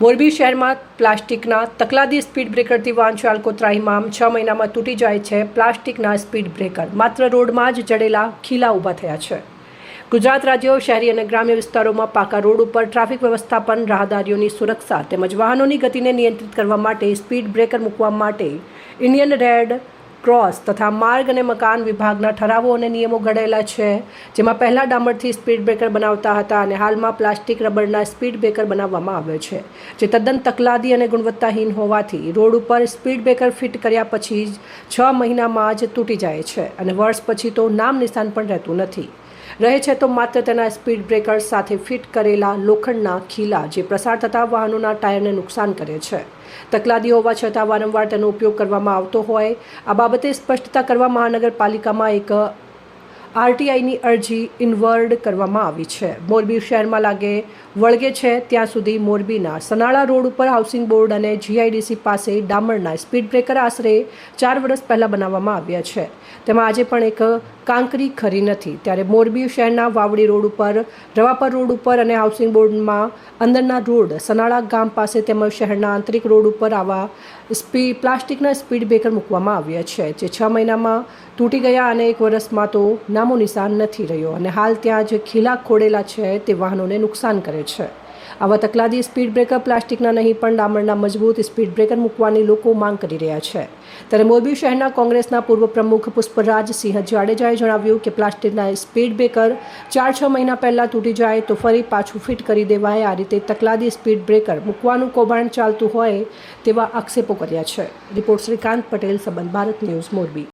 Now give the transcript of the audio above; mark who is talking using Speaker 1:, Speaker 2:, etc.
Speaker 1: મોરબી શહેરમાં પ્લાસ્ટિકના તકલાદી સ્પીડ બ્રેકરથી વાહન ચાલકો ત્રાહિમામ 6 મહિનામાં તૂટી જાય છે પ્લાસ્ટિકના સ્પીડ બ્રેકર માત્ર રોડમાં જ જડેલા ખીલા ઊભા થયા છે। ગુજરાત રાજ્ય શહેરી અને ગ્રામ્ય વિસ્તારોમાં પાકા રોડ ઉપર ટ્રાફિક વ્યવસ્થાપન રાહદારીઓની સુરક્ષા તેમજ વાહનોની ગતિને નિયંત્રિત કરવા માટે સ્પીડ બ્રેકર મૂકવા માટે ઇન્ડિયન રેડ ક્રોસ તથા માર્ગ અને મકાન વિભાગના ઠરાવો અને નિયમો ઘડેલા છે, જેમાં પહેલા ડામરથી સ્પીડ બ્રેકર બનાવતા હતા અને હાલમાં પ્લાસ્ટિક રબરના સ્પીડ બ્રેકર બનાવવામાં આવે છે, જે તદ્દન તકલાદી અને ગુણવત્તાહીન હોવાથી રોડ ઉપર સ્પીડ બ્રેકર ફિટ કર્યા પછી 6 મહિનામાં જ તૂટી જાય છે અને વર્ષ પછી તો નામ નિશાન પણ રહેતું નથી। રહે છે તો માત્ર તેના સ્પીડ બ્રેકર સાથે ફિટ કરેલા લોખંડના ખીલા, જે પ્રસાર થતા વાહનોના ટાયરને નુકસાન કરે છે। તકલાદી હોવા છતાં વારંવાર તેનો ઉપયોગ કરવામાં આવતો હોય આ બાબતે સ્પષ્ટતા કરવા મહાનગરપાલિકામાં એક આરટીઆઈની અરજી ઇનવર્ડ કરવામાં આવી છે। મોરબી શહેરમાં વળગે છે ત્યાં સુધી મોરબીના સનાળા રોડ ઉપર હાઉસિંગ બોર્ડ અને જીઆઈડીસી પાસે ડામરના સ્પીડ બ્રેકર આશરે 4 વર્ષ પહેલાં બનાવવામાં આવ્યા છે, તેમાં આજે પણ એક કાંકરી ખરી નથી। ત્યારે મોરબી શહેરના વાવડી રોડ ઉપર, રવાપર રોડ ઉપર અને હાઉસિંગ બોર્ડમાં અંદરના રોડ સનાળા ગામ પાસે તેમજ શહેરના આંતરિક રોડ ઉપર આવા પ્લાસ્ટિકના સ્પીડ બ્રેકર મૂકવામાં આવ્યા છે, જે 6 મહિનામાં તૂટી ગયા અને 1 વર્ષમાં તો નામો નિશાન નથી રહ્યો અને હાલ ત્યાં જે ખીલા ખોડેલા છે તે વાહનોને નુકસાન કરે છે। આવા તકલાદી સ્પીડ બ્રેકર પ્લાસ્ટિકના નહીં પણ ડામરના મજબૂત સ્પીડ બ્રેકર મૂકવાની લોકો માંગ કરી રહ્યા છે। ત્યારે મોરબી શહેરના કોંગ્રેસના પૂર્વ પ્રમુખ પુષ્પરાજસિંહ જાડેજાએ જણાવ્યું કે પ્લાસ્ટિકના સ્પીડ બ્રેકર 4-6 મહિના પહેલાં તૂટી જાય તો ફરી પાછું ફિટ કરી દેવાય। આ રીતે તકલાદી સ્પીડ બ્રેકર મૂકવાનું કૌભાંડ ચાલતું હોય તેવા આક્ષેપો કર્યા છે। રિપોર્ટ શ્રીકાંત પટેલ, સંબંધ ભારત ન્યૂઝ, મોરબી।